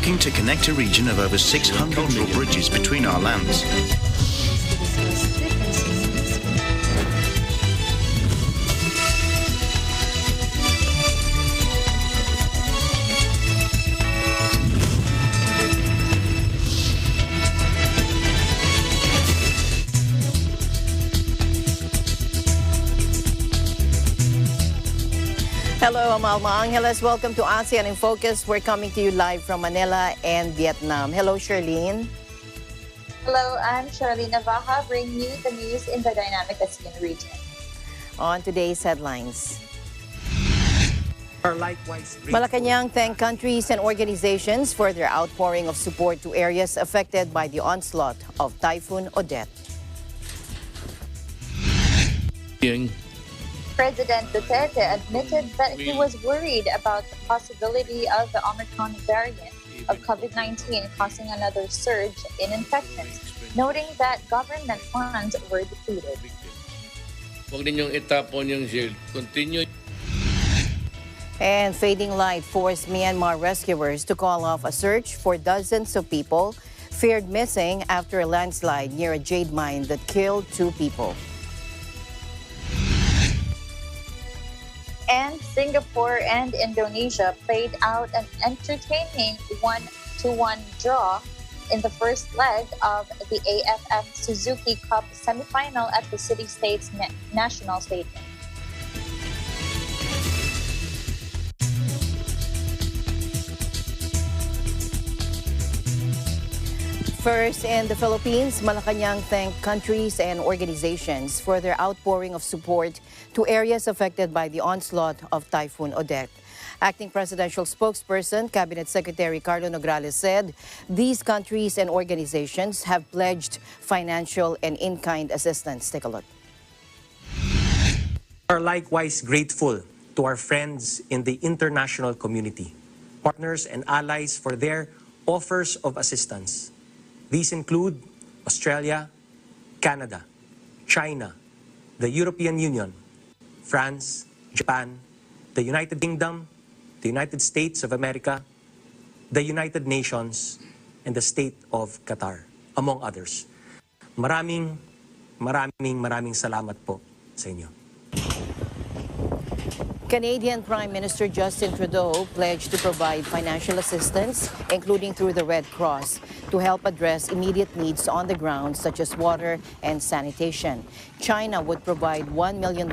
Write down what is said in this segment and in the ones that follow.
looking to connect a region of over 600 cultural bridges between our lands. Hello, mga Angeles. Welcome to ASEAN in Focus. We're coming to you live from Manila and Vietnam. Hello, Charlene. Hello, I'm Charlene Navaja, bringing you the news in the dynamic ASEAN region. On today's headlines. Malacanang thanked countries and organizations for their outpouring of support to areas affected by the onslaught of Typhoon Odette. President Duterte admitted that he was worried about the possibility of the Omicron variant of COVID-19 causing another surge in infections, noting that government funds were depleted. Huwag ninyong itapon yung shield. Continue. And fading light forced Myanmar rescuers to call off a search for dozens of people feared missing after a landslide near a jade mine that killed 2 people. And Singapore and Indonesia played out an entertaining 1-1 draw in the first leg of the AFF Suzuki Cup semifinal at the city-state's national stadium. First, in the Philippines, Malacanang thanked countries and organizations for their outpouring of support to areas affected by the onslaught of Typhoon Odette. Acting Presidential Spokesperson, Cabinet Secretary Carlo Nograles said these countries and organizations have pledged financial and in-kind assistance. Take a look. We are likewise grateful to our friends in the international community, partners and allies for their offers of assistance. These include Australia, Canada, China, the European Union, France, Japan, the United Kingdom, the United States of America, the United Nations, and the State of Qatar, among others. Maraming salamat po sa inyo. Canadian Prime Minister Justin Trudeau pledged to provide financial assistance, including through the Red Cross, to help address immediate needs on the ground, such as water and sanitation. China would provide $1 million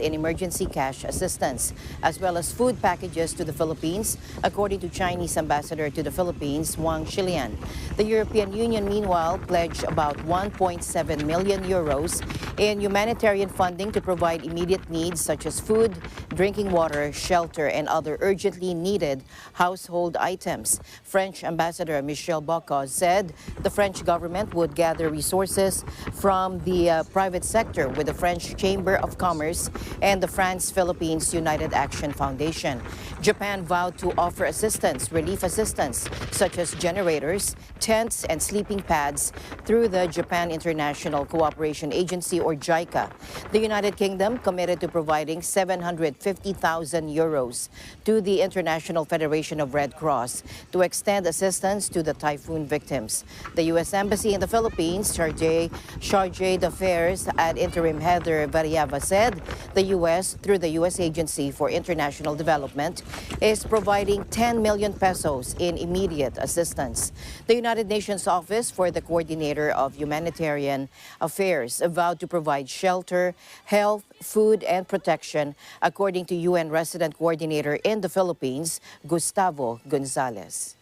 in emergency cash assistance, as well as food packages to the Philippines, according to Chinese Ambassador to the Philippines, Wang Shilian. The European Union, meanwhile, pledged about 1.7 million euros in humanitarian funding to provide immediate needs such as food, drinking water, shelter, and other urgently needed household items. French Ambassador Michel Bocuse said the French government would gather resources from the private sector with the French Chamber of Commerce and the France-Philippines United Action Foundation. Japan vowed to offer assistance, relief assistance, such as generators, tents, and sleeping pads through the Japan International Cooperation Agency, or JICA. The United Kingdom committed to providing 750,000 euros to the International Federation of Red Cross to extend assistance to the typhoon victims. The U.S. Embassy in the Philippines, Chargé d'Affaires at Interim Heather Variava, said the U.S., through the U.S. Agency for International Development, is providing 10 million pesos in immediate assistance. The United Nations Office for the Coordinator of Humanitarian Affairs vowed to provide shelter, health, food, and protection, according to UN Resident Coordinator in the Philippines, Gustavo Gonzalez.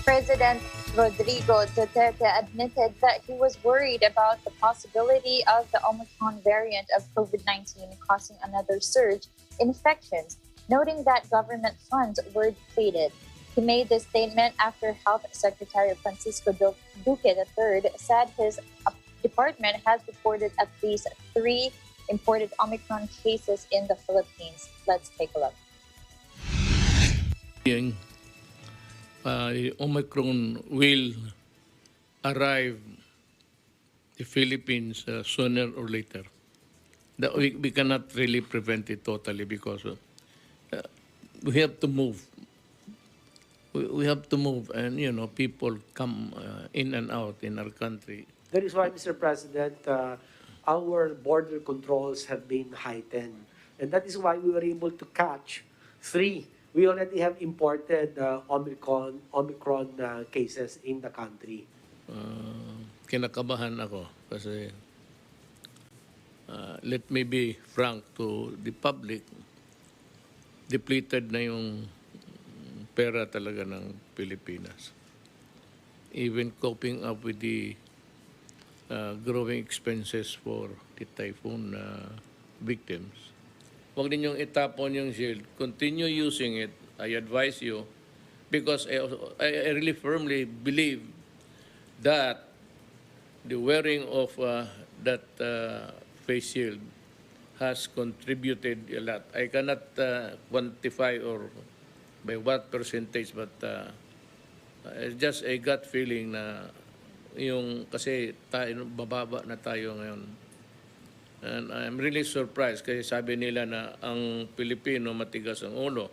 President Rodrigo Duterte admitted that he was worried about the possibility of the Omicron variant of COVID-19 causing another surge in infections, noting that government funds were depleted. He made this statement after Health Secretary Francisco Duque III said his department has reported at least 3 imported Omicron cases in the Philippines. Let's take a look. Omicron will arrive the Philippines sooner or later. We cannot really prevent it totally because we have to move. We have to move, and people come in and out in our country. That is why, Mr. President, our border controls have been heightened. And that is why we were able to catch 3. We already have imported Omicron cases in the country. Kinakabahan ako kasi let me be frank to the public, depleted na yung pera talaga ng Pilipinas. Even coping up with the growing expenses for the typhoon victims. Huwag ninyong itapon yung shield. Continue using it. I advise you because I really firmly believe that the wearing of that face shield has contributed a lot. I cannot quantify or by what percentage, but just a gut feeling na yung kasi tayo, bababa na tayo ngayon. And I'm really surprised kasi sabi nila na ang Pilipino matigas ang ulo.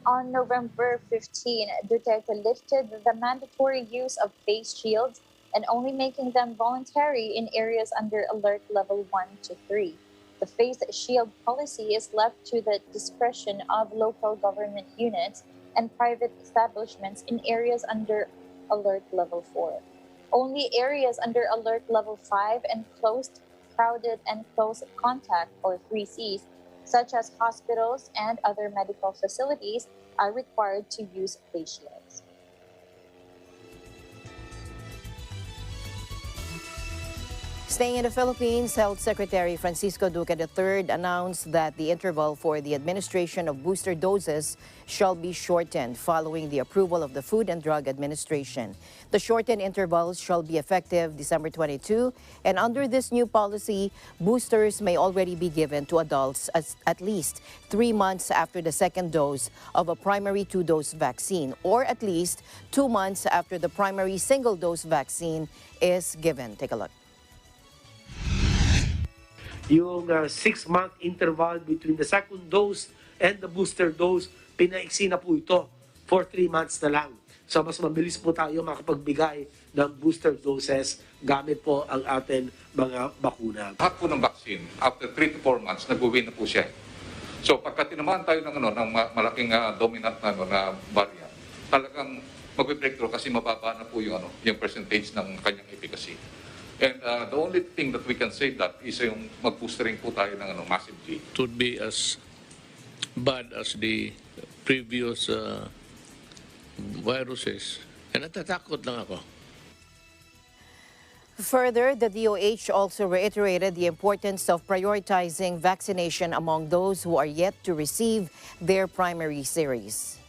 On November 15, Duterte lifted the mandatory use of face shields and only making them voluntary in areas under alert level 1 to 3. The face shield policy is left to the discretion of local government units and private establishments in areas under alert level 4. Only areas under alert level 5 and closed, crowded, and close contact, or 3Cs, such as hospitals and other medical facilities, are required to use face shields. Staying in the Philippines, Health Secretary Francisco Duque III announced that the interval for the administration of booster doses shall be shortened following the approval of the Food and Drug Administration. The shortened intervals shall be effective December 22, and under this new policy, boosters may already be given to adults at least 3 months after the second dose of a primary 2-dose vaccine, or at least 2 months after the primary single-dose vaccine is given. Take a look. Yung 6-month interval between the second dose and the booster dose, pinaiksi na po ito for 3 months na lang. So mas mabilis po tayo makapagbigay ng booster doses gamit po ang ating mga bakuna. Lahat po ng vaccine, after 3 to 4 months, nag-win na po siya. So pagka tinamaan tayo ng malaking dominant na variant, talagang mag-breakthrough kasi mababa na po yung percentage ng kanyang efficacy. And the only thing that we can say that is yung mag-boostering po tayo ng massively. It would be as bad as the previous viruses. And natatakot lang ako. Further, the DOH also reiterated the importance of prioritizing vaccination among those who are yet to receive their primary series.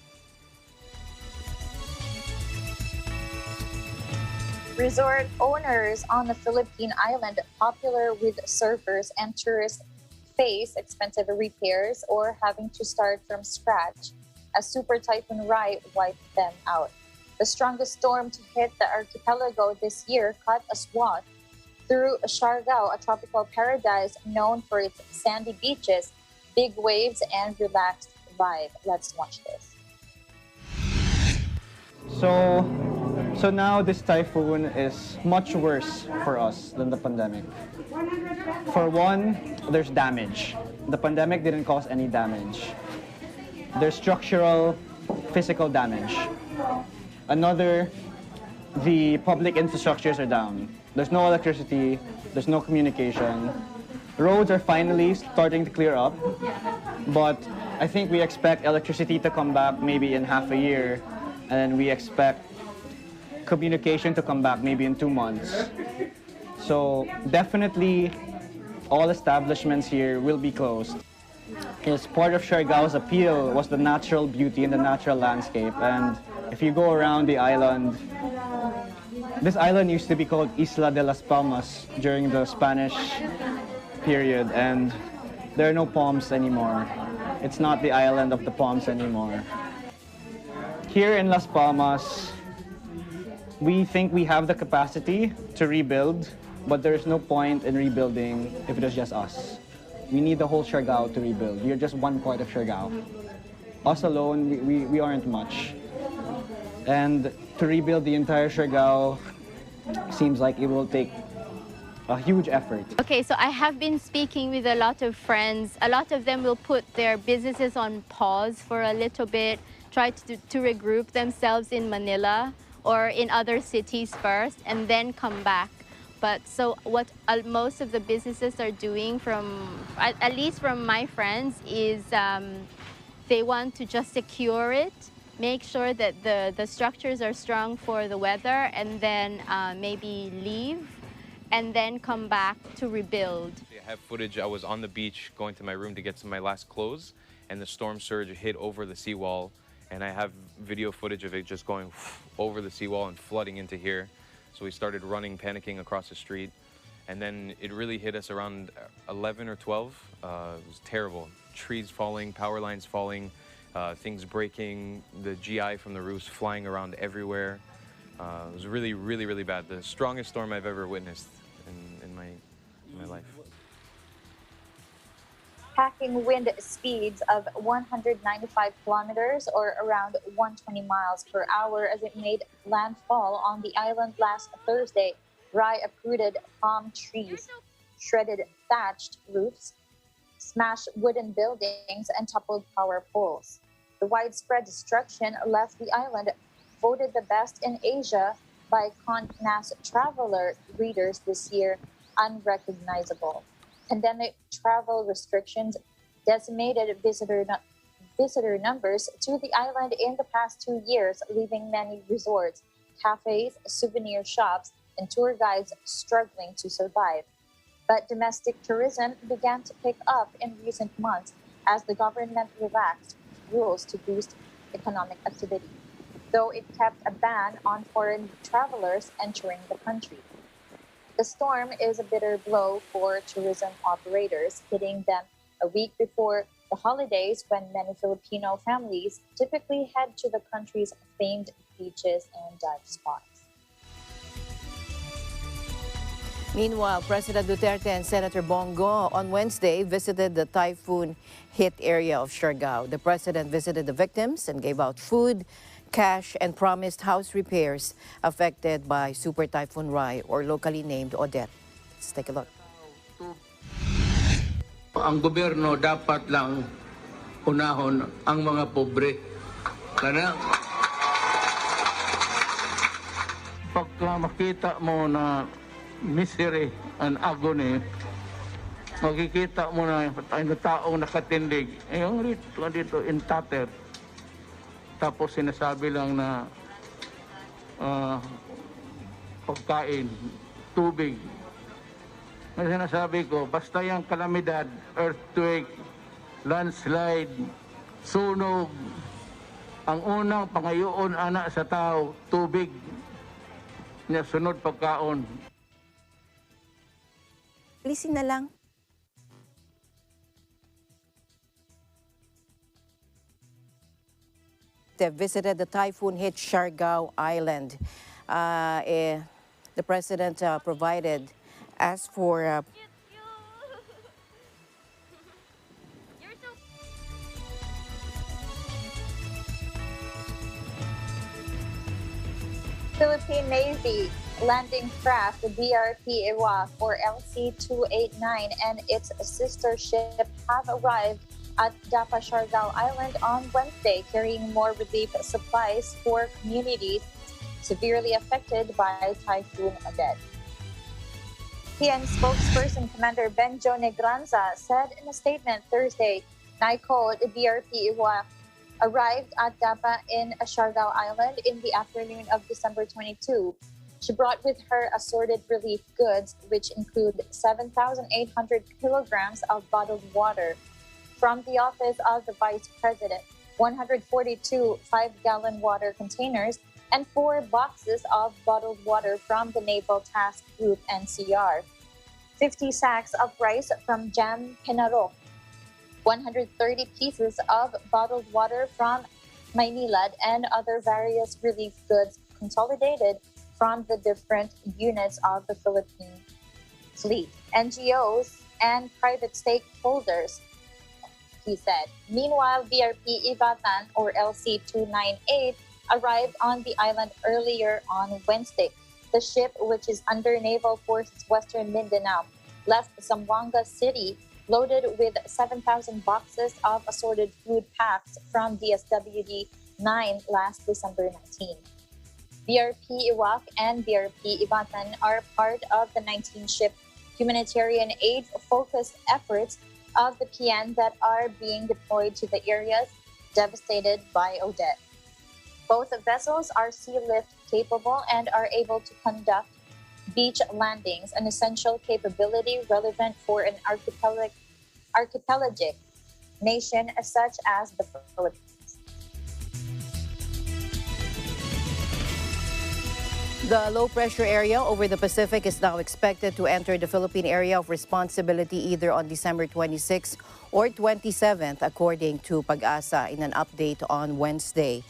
Resort owners on the Philippine island, popular with surfers and tourists, face expensive repairs or having to start from scratch as Super Typhoon Rai wiped them out. The strongest storm to hit the archipelago this year cut a swath through Siargao, a tropical paradise known for its sandy beaches, big waves, and relaxed vibe. Let's watch this. So now this typhoon is much worse for us than the pandemic. For one, there's damage. The pandemic didn't cause any damage. There's structural, physical damage. Another, the public infrastructures are down. There's no electricity, there's no communication. Roads are finally starting to clear up, but I think we expect electricity to come back maybe in half a year, and then we expect communication to come back maybe in 2 months. So definitely all establishments here will be closed. Because part of Siargao's appeal was the natural beauty and the natural landscape. And if you go around the island, this island used to be called Isla de las Palmas during the Spanish period, and there are no palms anymore. It's not the island of the palms anymore. Here in Las Palmas, we think we have the capacity to rebuild but there's no point in rebuilding if it is just us. We need the whole Siargao to rebuild. We are just one part of Siargao. Us alone, we aren't much. And to rebuild the entire Siargao seems like it will take a huge effort. Okay, so I have been speaking with a lot of friends. A lot of them will put their businesses on pause for a little bit, try to regroup themselves in Manila or in other cities first, and then come back. But so what most of the businesses are doing, at least from my friends, is they want to just secure it, make sure that the structures are strong for the weather, and then maybe leave, and then come back to rebuild. I have footage. I was on the beach going to my room to get some of my last clothes, and the storm surge hit over the seawall, and I have video footage of it just going over the seawall and flooding into here. So we started running, panicking across the street, and then it really hit us around 11 or 12. It was terrible. Trees falling, power lines falling, things breaking, the GI from the roofs flying around everywhere. It was really, really, really bad. The strongest storm I've ever witnessed in my life. Packing wind speeds of 195 kilometers or around 120 miles per hour as it made landfall on the island last Thursday. Uprooted palm trees, shredded thatched roofs, smashed wooden buildings, and toppled power poles. The widespread destruction left the island voted the best in Asia by Connas Traveler readers this year unrecognizable. Pandemic travel restrictions decimated visitor numbers to the island in the past 2 years, leaving many resorts, cafes, souvenir shops, and tour guides struggling to survive. But domestic tourism began to pick up in recent months as the government relaxed rules to boost economic activity, though it kept a ban on foreign travelers entering the country. The storm is a bitter blow for tourism operators, hitting them a week before the holidays when many Filipino families typically head to the country's famed beaches and dive spots. Meanwhile, President Duterte and Senator Bongo on Wednesday visited the typhoon-hit area of Siargao. The president visited the victims and gave out food, cash, and promised house repairs affected by Super Typhoon Rai, or locally named Odette. Let's take a look. Ang gobyerno dapat lang unahon ang mga pobre. Kana pagka makita mo na misery and agony, makikita mo na ang taong nakatindig. Yung dito in tatter. Tapos sinasabi lang na pagkain, tubig. Ang sinasabi ko, basta yung kalamidad, earthquake, landslide, sunog, ang unang pangayoon anak sa tao, tubig, niya sunod pagkaon. Lisin na lang. They visited the typhoon-hit Siargao Island. The president asked for Philippine Navy landing craft, the BRP Iwak, or LC-289, and its sister ship have arrived at Dapa Siargao Island on Wednesday, carrying more relief supplies for communities severely affected by Typhoon Odette. PN spokesperson Commander Benjo Negranza said in a statement Thursday, NICO, the BRP Iwak, arrived at Dapa in Siargao Island in the afternoon of December 22. She brought with her assorted relief goods, which include 7,800 kilograms of bottled water from the office of the Vice President, 142 5-gallon water containers, and 4 boxes of bottled water from the Naval Task Group NCR, 50 sacks of rice from Jam Pinarok, 130 pieces of bottled water from Maynilad, and other various relief goods consolidated from the different units of the Philippine fleet, NGOs, and private stakeholders, he said. Meanwhile, BRP Ibatan, or LC-298, arrived on the island earlier on Wednesday. The ship, which is under Naval Forces Western Mindanao, left Zamboanga City loaded with 7,000 boxes of assorted food packs from DSWD-9 last December 19. BRP Iwak and BRP Ibatan are part of the 19-ship humanitarian aid-focused efforts of the PN that are being deployed to the areas devastated by Odette. Both vessels are sea lift capable and are able to conduct beach landings, an essential capability relevant for an archipelagic nation such as the Philippines. The low-pressure area over the Pacific is now expected to enter the Philippine area of responsibility either on December 26th or 27th, according to Pagasa in an update on Wednesday.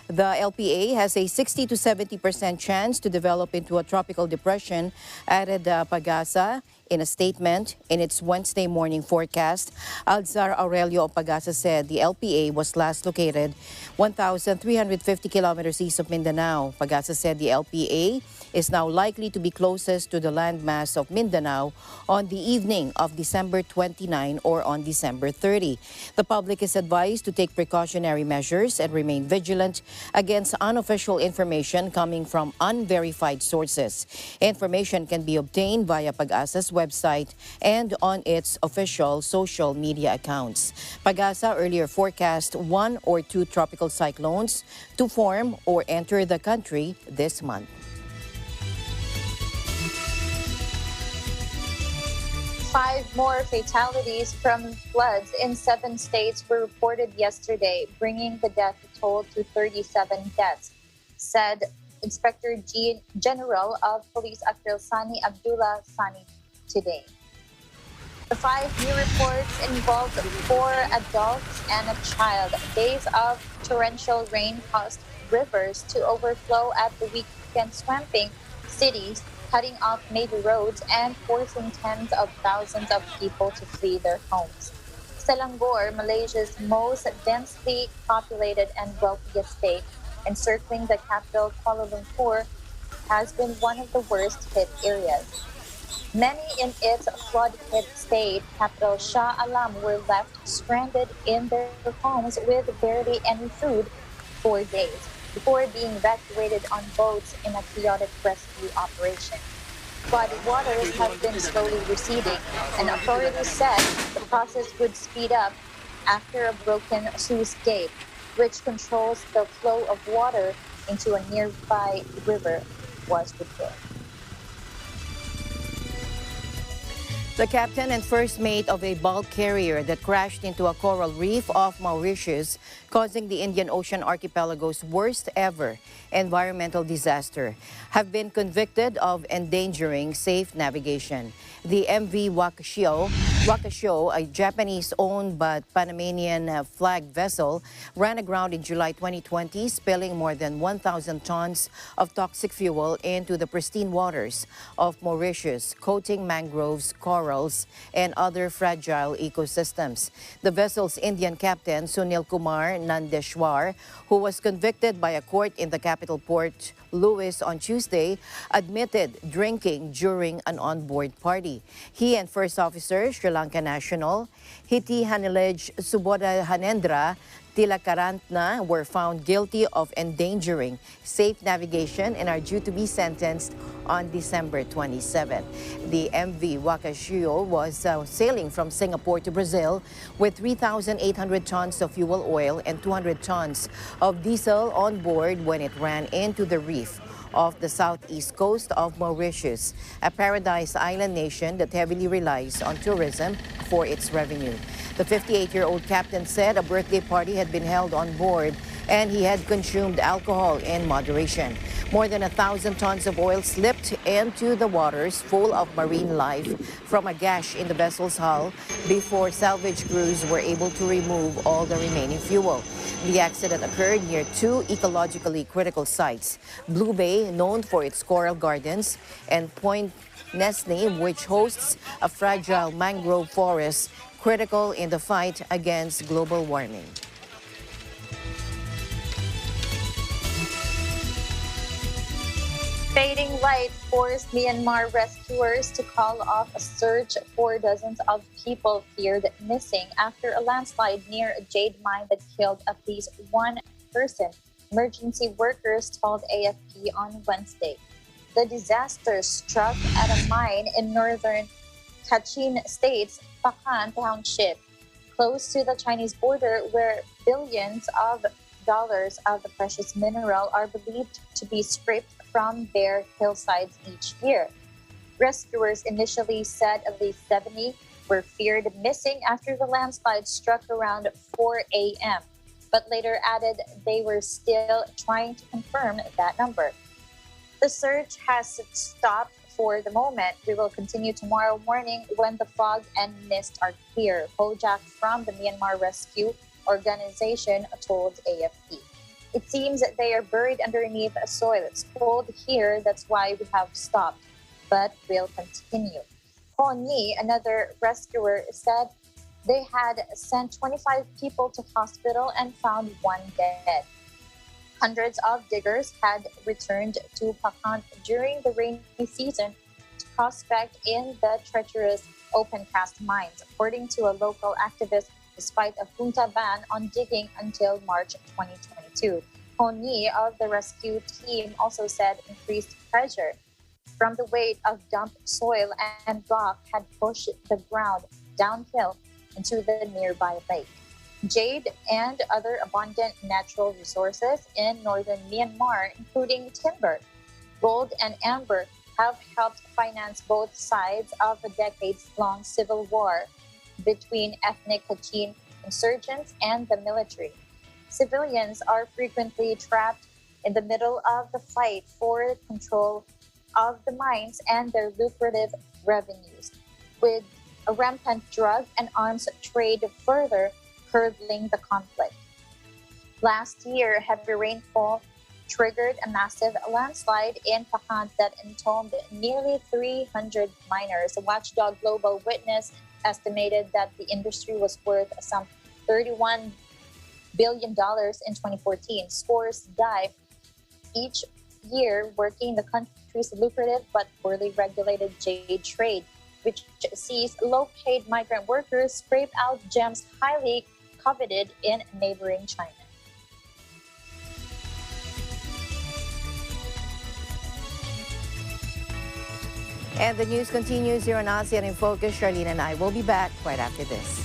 The LPA has a 60 to 70% chance to develop into a tropical depression, added Pagasa in a statement in its Wednesday morning forecast. Alzar Aurelio of Pagasa said the LPA was last located 1,350 kilometers east of Mindanao. Pagasa said the LPA is now likely to be closest to the landmass of Mindanao on the evening of December 29 or on December 30. The public is advised to take precautionary measures and remain vigilant against unofficial information coming from unverified sources. Information can be obtained via Pagasa's website and on its official social media accounts. Pagasa earlier forecast 1 or 2 tropical cyclones to form or enter the country this month. 5 more fatalities from floods in 7 states were reported yesterday, bringing the death toll to 37 deaths, said Inspector General of Police Akril Sani Abdullah Sani today. The 5 new reports involved 4 adults and a child. Days of torrential rain caused rivers to overflow at the weekend, swamping cities, cutting off major roads, and forcing tens of thousands of people to flee their homes. Selangor, Malaysia's most densely populated and wealthiest state, encircling the capital Kuala Lumpur, has been one of the worst hit areas. Many in its flood-hit state capital, Shah Alam, were left stranded in their homes with barely any food for days, before being evacuated on boats in a chaotic rescue operation. Flood waters have been slowly receding, and authorities said the process would speed up after a broken sluice gate, which controls the flow of water into a nearby river, was repaired. The captain and first mate of a bulk carrier that crashed into a coral reef off Mauritius, causing the Indian Ocean archipelago's worst ever environmental disaster, have been convicted of endangering safe navigation. The MV Wakashio, a Japanese-owned but Panamanian-flagged vessel, ran aground in July 2020, spilling more than 1,000 tons of toxic fuel into the pristine waters of Mauritius, coating mangroves, corals, and other fragile ecosystems. The vessel's Indian captain, Sunil Kumar Nandeshwar, who was convicted by a court in the capital port Louis on Tuesday, admitted drinking during an onboard party. He and First Officer, Sri Lanka national, Hiti Hanilej Suboda Hanendra Tilakarantna, were found guilty of endangering safe navigation and are due to be sentenced on December 27. The MV Wakashio was sailing from Singapore to Brazil with 3,800 tons of fuel oil and 200 tons of diesel on board when it ran into the reef off the southeast coast of Mauritius, a paradise island nation that heavily relies on tourism for its revenue. The 58-year-old captain said a birthday party had been held on board and he had consumed alcohol in moderation. More than 1,000 tons of oil slipped into the waters full of marine life from a gash in the vessel's hull before salvage crews were able to remove all the remaining fuel. The accident occurred near two ecologically critical sites, Blue Bay, known for its coral gardens, and Point Nesne, which hosts a fragile mangrove forest critical in the fight against global warming. Fading light forced Myanmar rescuers to call off a search for dozens of people feared missing after a landslide near a jade mine that killed at least one person, emergency workers told AFP on Wednesday. The disaster struck at a mine in northern Kachin State's Pakan Township, close to the Chinese border, where billions of dollars of the precious mineral are believed to be scraped from their hillsides each year. Rescuers initially said at least 70 were feared missing after the landslide struck around 4 a.m., but later added they were still trying to confirm that number. The search has stopped for the moment. We will continue tomorrow morning when the fog and mist are clear, Hojak from the Myanmar Rescue Organization told AFP. It seems that they are buried underneath soil. It's cold here, that's why we have stopped, but we'll continue. Hon Yi, another rescuer, said they had sent 25 people to hospital and found one dead. Hundreds of diggers had returned to Pakan during the rainy season to prospect in the treacherous open-cast mines, according to a local activist, despite a junta ban on digging until March 2022. Hon Yi of the rescue team also said increased pressure from the weight of dumped soil and rock had pushed the ground downhill into the nearby lake. Jade and other abundant natural resources in northern Myanmar, including timber, gold, and amber, have helped finance both sides of a decades-long civil war between ethnic Kachin insurgents and the military. Civilians are frequently trapped in the middle of the fight for control of the mines and their lucrative revenues, with a rampant drug and arms trade further curdling the conflict. Last year, heavy rainfall triggered a massive landslide in Pakan that entombed nearly 300 miners. A watchdog Global Witness estimated that the industry was worth some $31 billion in 2014. Scores die each year working the country's lucrative but poorly regulated jade trade, which sees low-paid migrant workers scrape out gems highly coveted in neighboring China. And the news continues here on ASEAN in Focus. Charlene and I will be back right after this.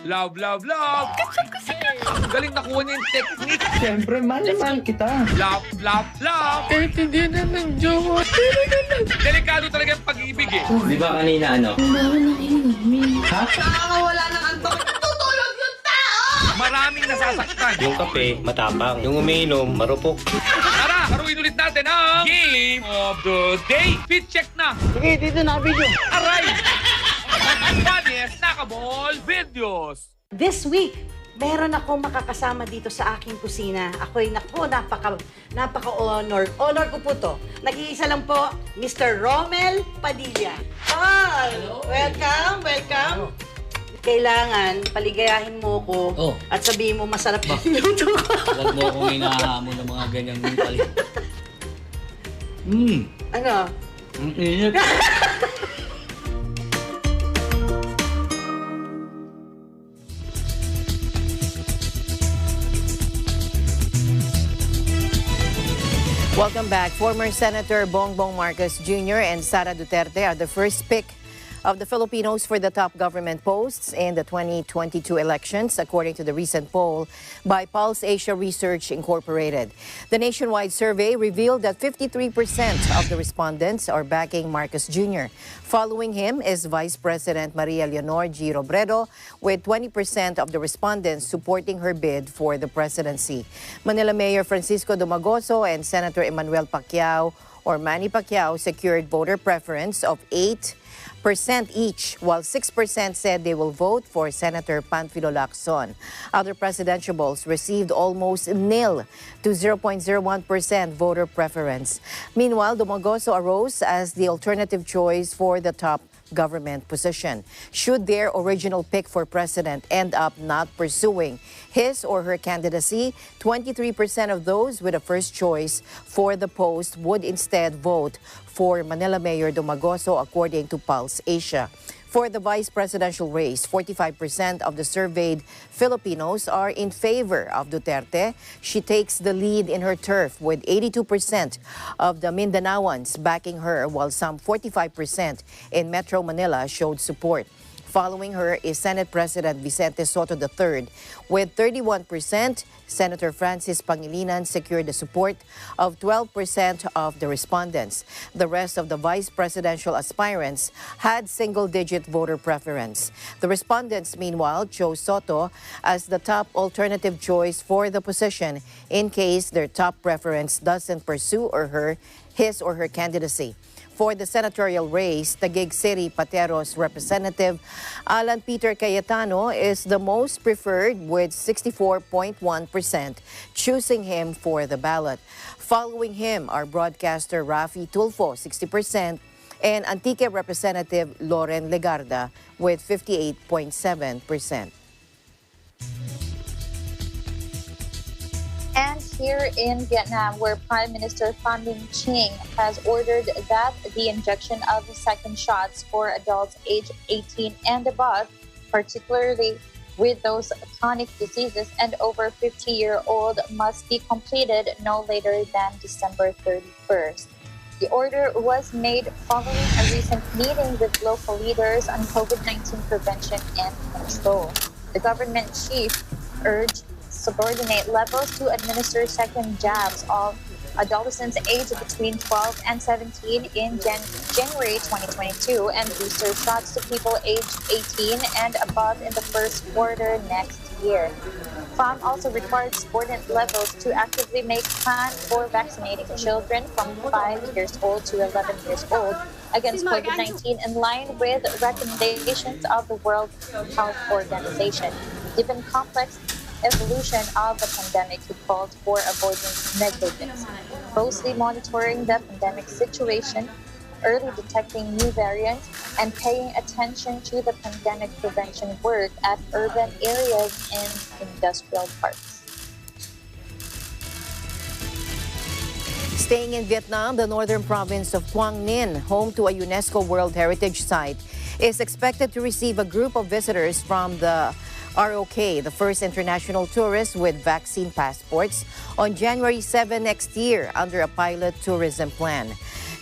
Love, love, love! Ang galing nakuha niya yung technique. Siyempre, mahal kita. Lap, lap, lap. Kahit hindi na ng jowa. Delikado talaga yung pag-ibig eh. Di ba kanina ano? Ha? Nakakawala ng antok. Tutulog yung tao! Maraming nasasaktan. Yung kape, matapang. Yung umiinom, marupok. Tara, haruin ulit natin ang Game of the Day. Fit check na. Sige, dito na video. Aray! Funniest nakaball videos. This week, meron ako makakasama dito sa aking kusina. Ako'y napaka-honor. Honor ko po to. Nag-iisa lang po, Mr. Romel Padilla. Paul! Welcome, welcome. Kailangan paligayahin mo ko at sabihin mo masarap yung luto ko. Huwag mo akong hinahamon ng mga ganyang pali. Ano? Ang init. Welcome back. Former Senator Bongbong Marcos Jr. and Sara Duterte are the first pick of the Filipinos for the top government posts in the 2022 elections, according to the recent poll by Pulse Asia Research Incorporated. The nationwide survey revealed that 53% of the respondents are backing Marcos Jr. Following him is Vice President Maria Leonor G. Robredo, with 20% of the respondents supporting her bid for the presidency. Manila Mayor Francisco Dumagoso and Senator Emmanuel Pacquiao, or Manny Pacquiao, secured voter preference of 8% each, while 6% said they will vote for Senator Panfilo Lacson. Other presidentiables received almost nil to 0.01% voter preference. Meanwhile, Dumagoso arose as the alternative choice for the top government position. Should their original pick for president end up not pursuing his or her candidacy, 23% of those with a first choice for the post would instead vote for Manila Mayor Dumagoso, according to Pulse Asia. For the vice presidential race, 45% of the surveyed Filipinos are in favor of Duterte. She takes the lead in her turf with 82% of the Mindanaoans backing her, while some 45% in Metro Manila showed support. Following her is Senate President Vicente Soto III. With 31%, Senator Francis Pangilinan secured the support of 12% of the respondents. The rest of the vice presidential aspirants had single-digit voter preference. The respondents, meanwhile, chose Soto as the top alternative choice for the position in case their top preference doesn't pursue his or her candidacy. For the senatorial race, Taguig City Pateros Representative Alan Peter Cayetano is the most preferred, with 64.1% choosing him for the ballot. Following him are broadcaster Rafi Tulfo, 60%, and Antique Representative Loren Legarda with 58.7%. And here in Vietnam, where Prime Minister Pham Minh Chinh has ordered that the injection of second shots for adults aged 18 and above, particularly with those chronic diseases and over 50-year-old, must be completed no later than December 31st. The order was made following a recent meeting with local leaders on COVID-19 prevention and control. The government chief urged subordinate levels to administer second jabs of adolescents aged between 12 and 17 in January 2022 and booster shots to people aged 18 and above in the first quarter next year. Pham also required subordinate levels to actively make plans for vaccinating children from 5 years old to 11 years old against COVID-19 in line with recommendations of the World Health Organization. Given complex evolution of the pandemic, he called for avoiding negligence, closely monitoring the pandemic situation, early detecting new variants, and paying attention to the pandemic prevention work at urban areas and industrial parks. Staying in Vietnam, the northern province of Quang Ninh, home to a UNESCO World Heritage Site, is expected to receive a group of visitors from the ROK, the first international tourists with vaccine passports, on January 7 next year under a pilot tourism plan.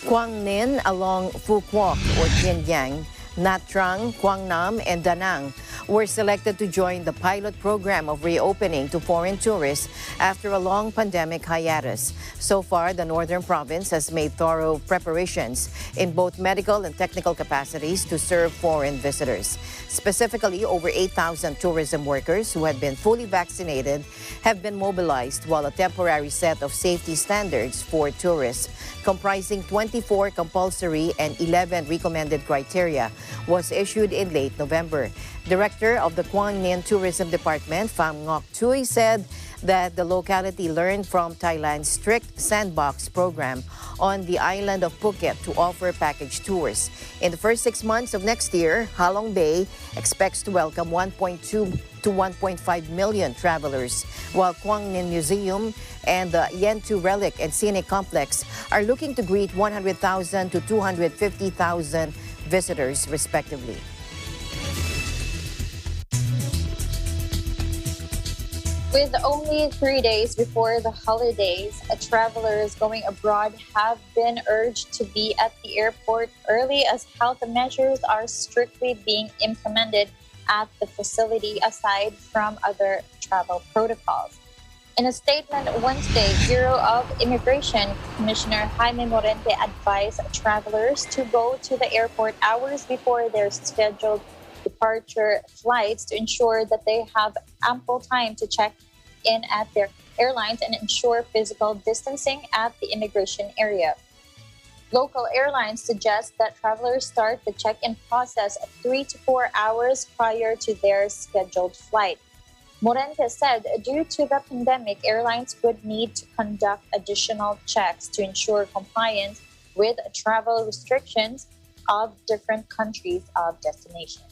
Quang Ninh along Phu Quoc or Tiên Giang, Nha Trang, Quang Nam, and Da Nang were selected to join the pilot program of reopening to foreign tourists after a long pandemic hiatus. So far, the northern province has made thorough preparations in both medical and technical capacities to serve foreign visitors. Specifically, over 8,000 tourism workers who had been fully vaccinated have been mobilized, while a temporary set of safety standards for tourists, comprising 24 compulsory and 11 recommended criteria, was issued in late November. Director of the Quang Ninh Tourism Department, Pham Ngoc Thuy, said that the locality learned from Thailand's strict sandbox program on the island of Phuket to offer package tours. In the first 6 months of next year, Halong Bay expects to welcome 1.2 to 1.5 million travelers, while Quang Ninh Museum and the Yentu Relic and Scenic Complex are looking to greet 100,000 to 250,000 visitors, respectively. With only 3 days before the holidays, travelers going abroad have been urged to be at the airport early as health measures are strictly being implemented at the facility aside from other travel protocols. In a statement Wednesday, Bureau of Immigration Commissioner Jaime Morente advised travelers to go to the airport hours before their scheduled departure flights to ensure that they have ample time to check in at their airlines and ensure physical distancing at the immigration area. Local airlines suggest that travelers start the check-in process 3 to 4 hours prior to their scheduled flight. Morente said due to the pandemic, airlines would need to conduct additional checks to ensure compliance with travel restrictions of different countries of destination.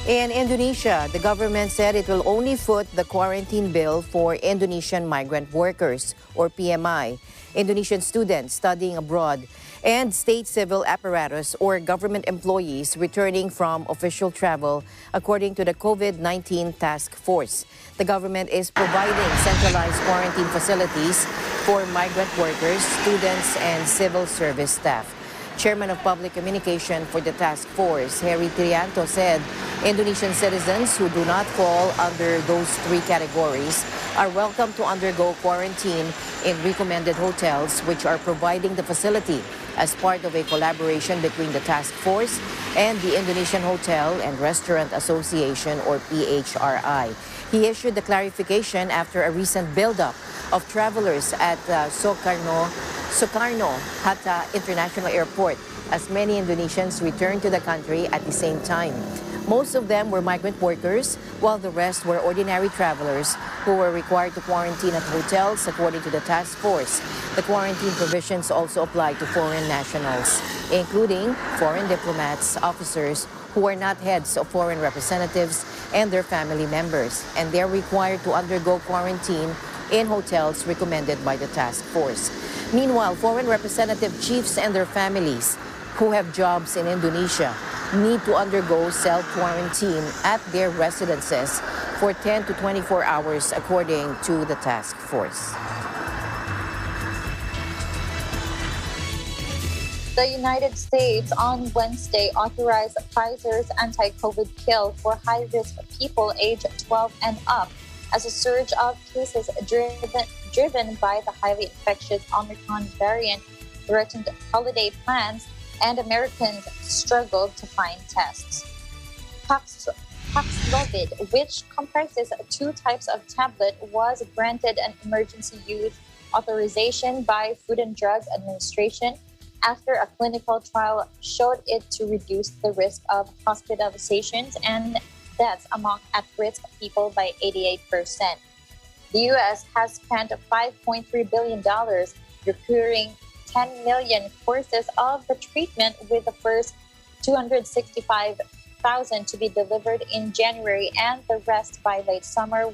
In Indonesia, the government said it will only foot the quarantine bill for Indonesian migrant workers, or PMI, Indonesian students studying abroad, and state civil apparatus or government employees returning from official travel, according to the COVID-19 task force. The government is providing centralized quarantine facilities for migrant workers, students, and civil service staff. Chairman of Public Communication for the task force, Harry Trianto, said Indonesian citizens who do not fall under those three categories are welcome to undergo quarantine in recommended hotels, which are providing the facility as part of a collaboration between the task force and the Indonesian Hotel and Restaurant Association, or PHRI. He issued the clarification after a recent buildup of travelers at Soekarno-Hatta International Airport, as many Indonesians returned to the country at the same time. Most of them were migrant workers, while the rest were ordinary travelers who were required to quarantine at hotels, according to the task force. The quarantine provisions also apply to foreign nationals, including foreign diplomats, officers who are not heads of foreign representatives, and their family members, and they're required to undergo quarantine in hotels recommended by the task force. Meanwhile, foreign representative chiefs and their families who have jobs in Indonesia need to undergo self-quarantine at their residences for 10 to 24 hours, according to the task force. The United States on Wednesday authorized Pfizer's anti-COVID pill for high-risk people aged 12 and up as a surge of cases driven by the highly infectious Omicron variant threatened holiday plans and Americans struggled to find tests. Paxlovid, which comprises two types of tablet, was granted an emergency use authorization by Food and Drug Administration after a clinical trial showed it to reduce the risk of hospitalizations and deaths among at-risk people by 88%. The U.S. has spent $5.3 billion procuring 10 million courses of the treatment, with the first 265,000 to be delivered in January and the rest by late summer.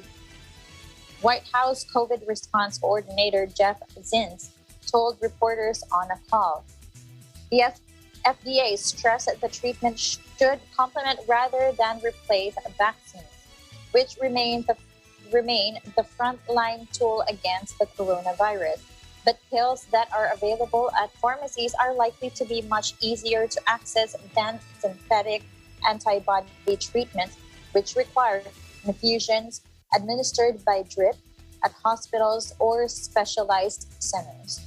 White House COVID response coordinator Jeff Zients told reporters on a call. The FDA stressed that the treatment should complement rather than replace vaccines, which remain the frontline tool against the coronavirus. but pills that are available at pharmacies are likely to be much easier to access than synthetic antibody treatments, which require infusions administered by drip at hospitals or specialized centers.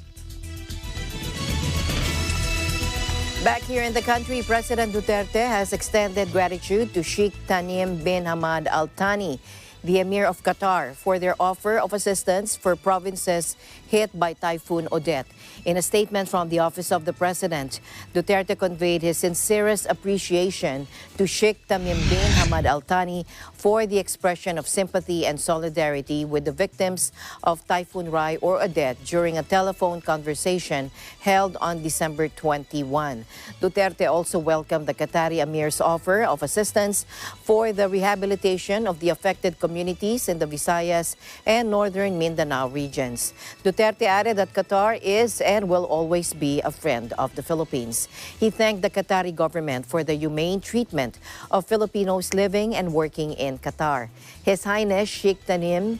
Back here in the country, President Duterte has extended gratitude to Sheikh Tamim bin Hamad Al Thani, the Emir of Qatar, for their offer of assistance for provinces hit by Typhoon Odette. In a statement from the Office of the President, Duterte conveyed his sincerest appreciation to Sheikh Tamim bin Hamad Al Thani for the expression of sympathy and solidarity with the victims of Typhoon Rai or Odette during a telephone conversation held on December 21. Duterte also welcomed the Qatari Emir's offer of assistance for the rehabilitation of the affected communities in the Visayas and northern Mindanao regions. Duterte added that Qatar is and will always be a friend of the Philippines. He thanked the Qatari government for the humane treatment of Filipinos living and working in Qatar. His Highness Sheikh Tamim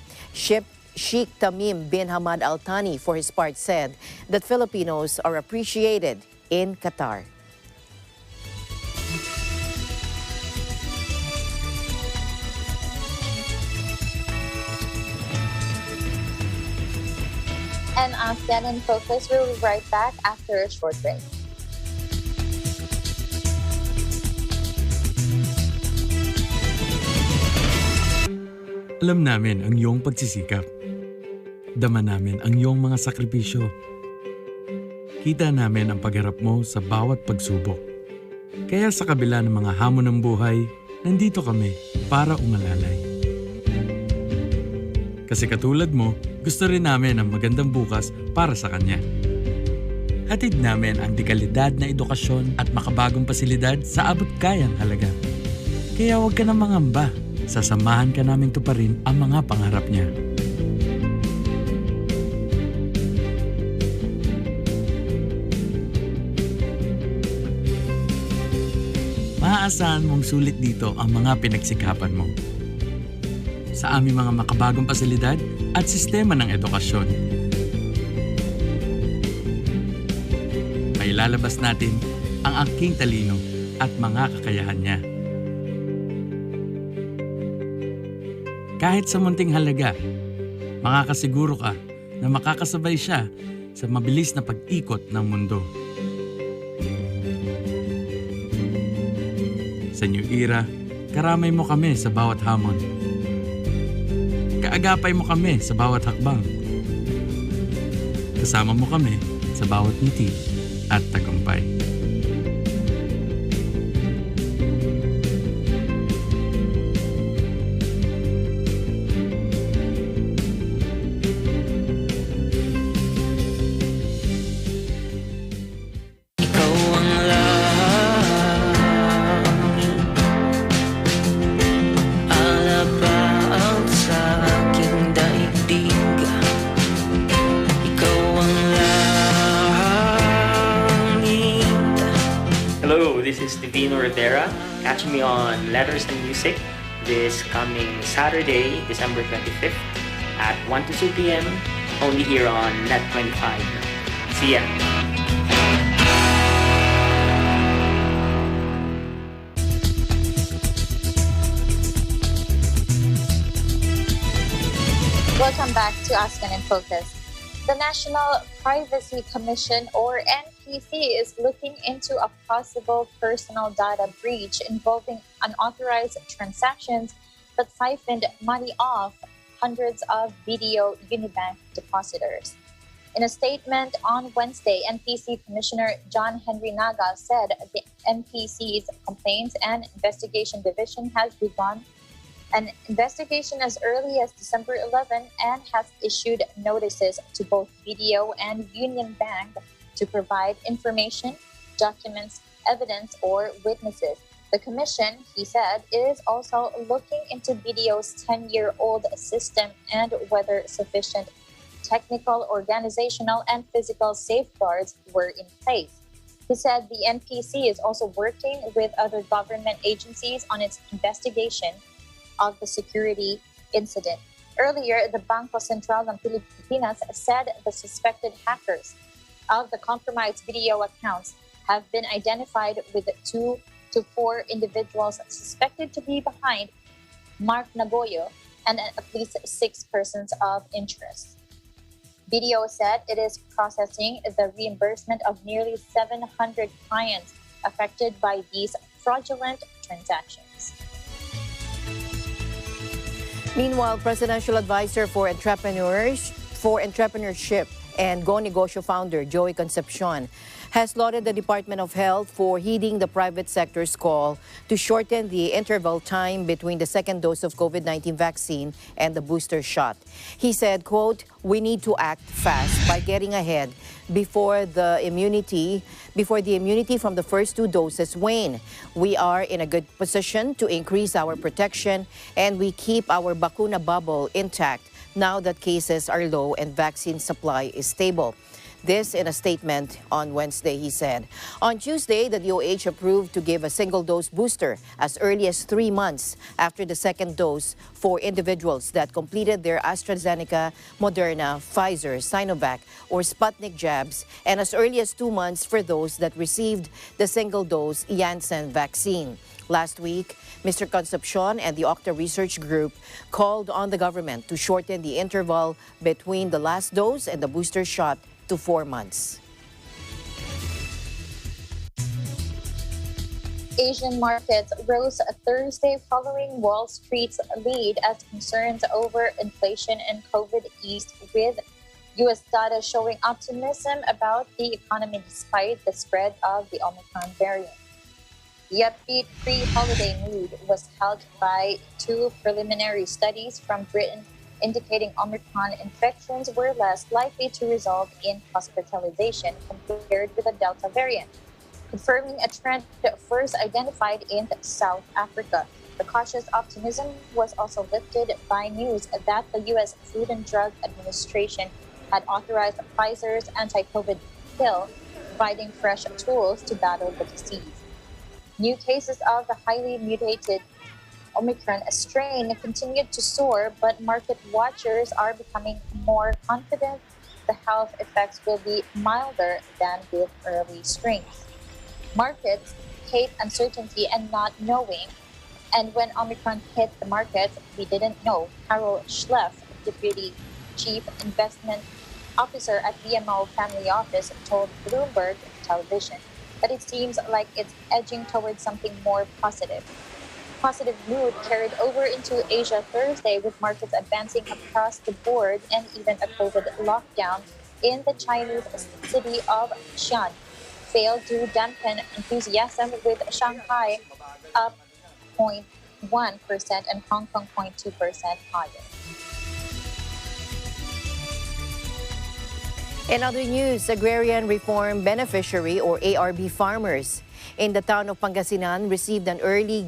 bin Hamad Al Thani, for his part, said that Filipinos are appreciated in Qatar. And ASEAN in Focus will be right back after a short break. Alam namin ang iyong pagsisikap. Dama namin ang iyong mga sakripisyo. Kita namin ang pagharap mo sa bawat pagsubok. Kaya sa kabila ng mga hamon ng buhay, nandito kami para umalalay. Kasi katulad mo, gusto rin namin ang magandang bukas para sa kanya. Hatid namin ang dekalidad na edukasyon at makabagong pasilidad sa abot kayang halaga. Kaya huwag ka na mangamba. Sasamahan ka namin tuparin ang mga pangarap niya. Maaasahan mong sulit dito ang mga pinagsikapan mo. Sa aming mga makabagong pasilidad at sistema ng edukasyon. Mailalabas natin ang aking talino at mga kakayahan niya. Kahit sa munting halaga, makakasiguro ka na makakasabay siya sa mabilis na pag-ikot ng mundo. Sa New Era, karamay mo kami sa bawat hamon. Kaagapay mo kami sa bawat hakbang. Kasama mo kami sa bawat ngiti at tagumpay. Catch me on Letters and Music this coming Saturday, December 25th at 1 to 2 p.m. only here on Net 25. See ya! Welcome back to ASEAN in Focus. The National Privacy Commission, or NPC, is looking into a possible personal data breach involving unauthorized transactions that siphoned money off hundreds of BDO Unibank depositors. In a statement on Wednesday, NPC Commissioner John Henry Naga said the NPC's Complaints and Investigation Division has begun an investigation as early as December 11 and has issued notices to both BDO and Union Bank to provide information, documents, evidence, or witnesses. The commission, he said, is also looking into BDO's 10-year-old system and whether sufficient technical, organizational, and physical safeguards were in place. He said the NPC is also working with other government agencies on its investigation of the security incident. Earlier, the Bangko Sentral ng Pilipinas said the suspected hackers of the compromised video accounts have been identified with 2 to 4 individuals suspected to be behind Mark Nagoyo and at least 6 persons of interest. BDO said it is processing the reimbursement of nearly 700 clients affected by these fraudulent transactions. Meanwhile, Presidential Advisor for Entrepreneurship and Go Negosyo founder Joey Concepcion has lauded the Department of Health for heeding the private sector's call to shorten the interval time between the second dose of COVID-19 vaccine and the booster shot. He said, quote, "We need to act fast by getting ahead before the immunity from the first 2 doses wane. We are in a good position to increase our protection and we keep our bakuna bubble intact now that cases are low and vaccine supply is stable." This in a statement on Wednesday, he said. On Tuesday, the DOH approved to give a single-dose booster as early as 3 months after the second dose for individuals that completed their AstraZeneca, Moderna, Pfizer, Sinovac, or Sputnik jabs, and as early as 2 months for those that received the single-dose Janssen vaccine. Last week, Mr. Concepcion and the Octa Research Group called on the government to shorten the interval between the last dose and the booster shot to 4 months. Asian markets rose Thursday following Wall Street's lead as concerns over inflation and COVID eased, with U.S. data showing optimism about the economy despite the spread of the Omicron variant. The upbeat pre-holiday mood was helped by 2 preliminary studies from Britain indicating Omicron infections were less likely to result in hospitalization compared with the Delta variant, confirming a trend first identified in South Africa. The cautious optimism was also lifted by news that the U.S. Food and Drug Administration had authorized Pfizer's anti-COVID pill, providing fresh tools to battle the disease. New cases of the highly mutated Omicron strain continued to soar, but market watchers are becoming more confident the health effects will be milder than with early strains. Markets hate uncertainty and not knowing, and when Omicron hit the markets, we didn't know. Carol Schleff, Deputy Chief Investment Officer at BMO Family Office, told Bloomberg Television that it seems like it's edging towards something more positive. Positive mood carried over into Asia Thursday, with markets advancing across the board, and even a COVID lockdown in the Chinese city of Xi'an failed to dampen enthusiasm, with Shanghai up 0.1% and Hong Kong 0.2% higher. In other news, agrarian reform beneficiary or ARB farmers in the town of Pangasinan received an early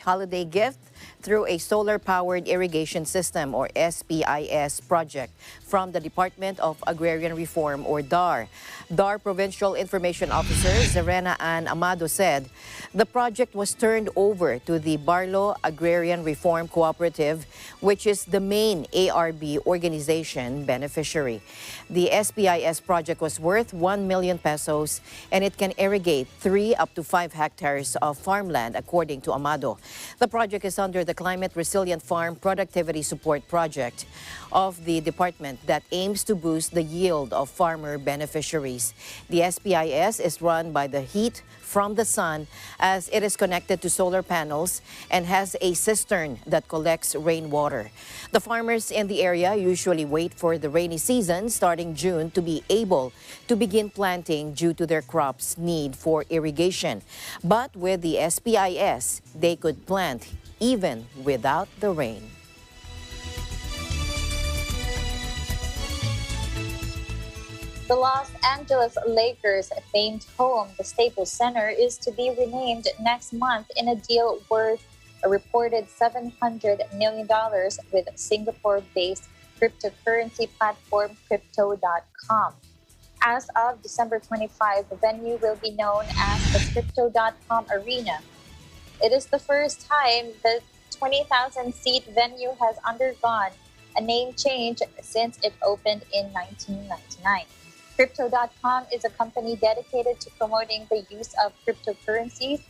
holiday gift through a solar-powered irrigation system or SPIS project from the Department of Agrarian Reform or DAR. DAR Provincial Information Officer Zerena Ann Amado said the project was turned over to the Barlo Agrarian Reform Cooperative, which is the main ARB organization beneficiary. The SPIS project was worth 1 million pesos and it can irrigate 3 up to 5 hectares of farmland, according to Amado. The project is under the Climate Resilient Farm Productivity Support Project of the department that aims to boost the yield of farmer beneficiaries. The SPIS is run by the heat from the sun as it is connected to solar panels and has a cistern that collects rainwater. The farmers in the area usually wait for the rainy season starting June to be able to begin planting due to their crops' need for irrigation. But with the SPIS, they could plant even without the rain. The Los Angeles Lakers' famed home, the Staples Center, is to be renamed next month in a deal worth a reported $700 million with Singapore-based cryptocurrency platform Crypto.com. As of December 25, the venue will be known as the Crypto.com Arena. It is the first time the 20,000-seat venue has undergone a name change since it opened in 1999. Crypto.com is a company dedicated to promoting the use of cryptocurrencies,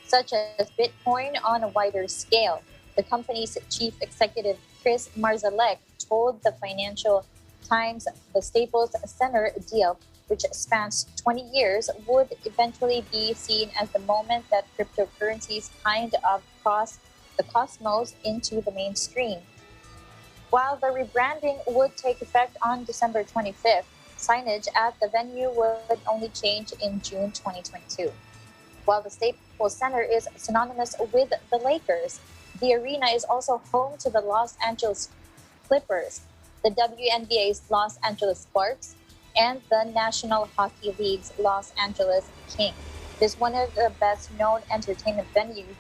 such as Bitcoin, on a wider scale. The company's chief executive, Chris Marzalek, told the Financial Times the Staples Center deal, which spans 20 years, would eventually be seen as the moment that cryptocurrencies kind of cross the cosmos into the mainstream. While the rebranding would take effect on December 25th, signage at the venue would only change in June 2022. While the Staples Center is synonymous with the Lakers, the arena is also home to the Los Angeles Clippers, the WNBA's Los Angeles Sparks, and the National Hockey League's Los Angeles Kings. It is one of the best-known entertainment venues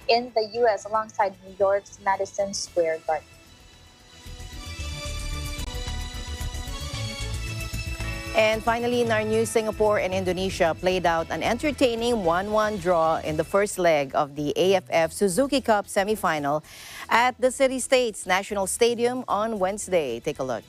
in the U.S. alongside New York's Madison Square Garden. And finally, in our news, Singapore and Indonesia played out an entertaining 1-1 draw in the first leg of the AFF Suzuki Cup semifinal at the City-States National Stadium on Wednesday. Take a look.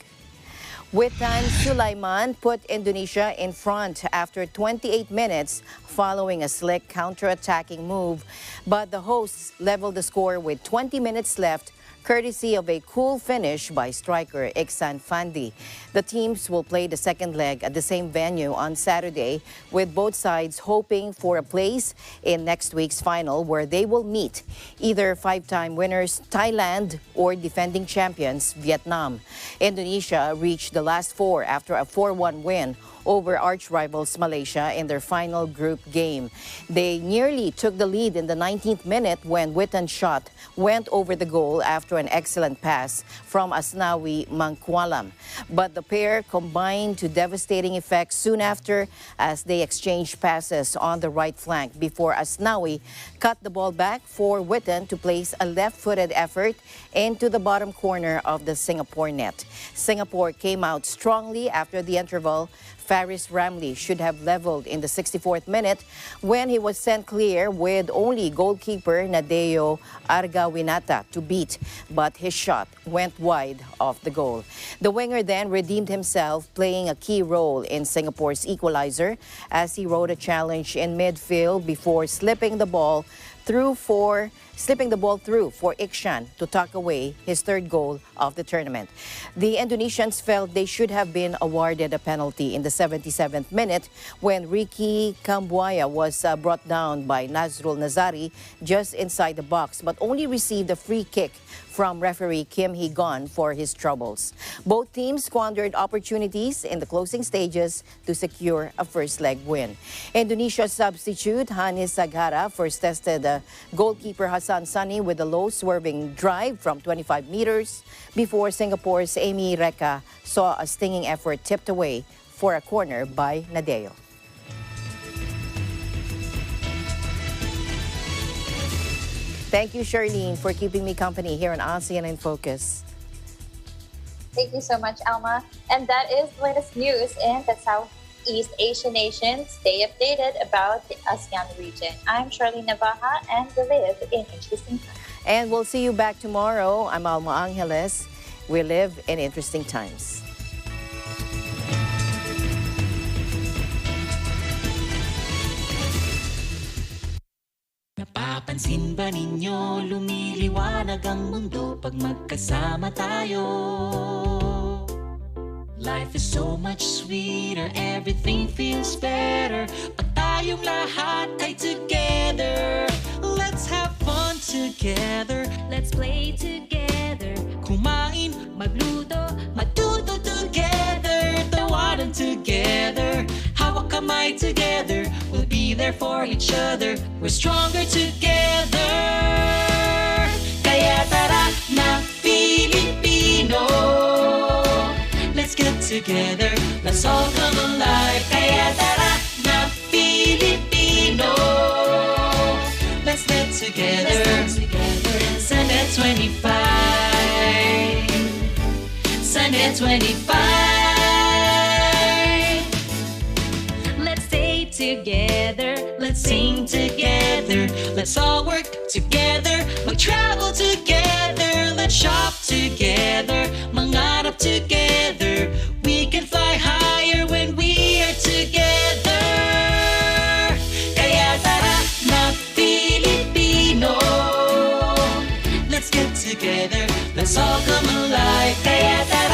Witan Sulaiman put Indonesia in front after 28 minutes following a slick counter-attacking move, but the hosts leveled the score with 20 minutes left, courtesy of a cool finish by striker Iksan Fandi. The teams will play the second leg at the same venue on Saturday, with both sides hoping for a place in next week's final, where they will meet either five-time winners Thailand or defending champions Vietnam. Indonesia reached the last four after a 4-1 win over arch-rivals Malaysia in their final group game. They nearly took the lead in the 19th minute when Witan's shot went over the goal after an excellent pass from Asnawi Mangkualam. But the pair combined to devastating effects soon after, as they exchanged passes on the right flank before Asnawi cut the ball back for Witan to place a left-footed effort into the bottom corner of the Singapore net. Singapore came out strongly after the interval. Faris Ramli should have leveled in the 64th minute when he was sent clear with only goalkeeper Nadeo Argawinata to beat, but his shot went wide of the goal. The winger then redeemed himself, playing a key role in Singapore's equalizer as he rode a challenge in midfield before slipping the ball through for Ikshan to tuck away his third goal of the tournament. The Indonesians felt they should have been awarded a penalty in the 77th minute when Ricky Kambuaya was brought down by Nazrul Nazari just inside the box, but only received a free kick from referee Kim Hee-gon for his troubles. Both teams squandered opportunities in the closing stages to secure a first-leg win. Indonesia's substitute Hanis Saghara first tested goalkeeper Hassan Sani with a low-swerving drive from 25 meters before Singapore's Amy Reka saw a stinging effort tipped away for a corner by Nadeo. Thank you, Charlene, for keeping me company here on ASEAN in Focus. Thank you so much, Alma. And that is the latest news in the Southeast Asian nations. Stay updated about the ASEAN region. I'm Charlene Navaja, and we live in interesting times. And we'll see you back tomorrow. I'm Alma Angeles. We live in interesting times. Napapansin ba ninyo, lumiliwanag ang mundo pag magkasama tayo? Life is so much sweeter, everything feels better pag tayong lahat ay together. Let's have fun together, let's play together, kumain, magluto, matuto together, tawanan together, hawak kamay together, we'll be there for each other, we're stronger together. Kaya tara na Pilipino, let's get together, let's all come alive. Kaya tara na Pilipino, let's get together, Sunday 25, Sunday 25. Let's stay together, let's sing together, let's all work together, mag-travel together, let's shop together, together. Let's all come alive. Kaya tara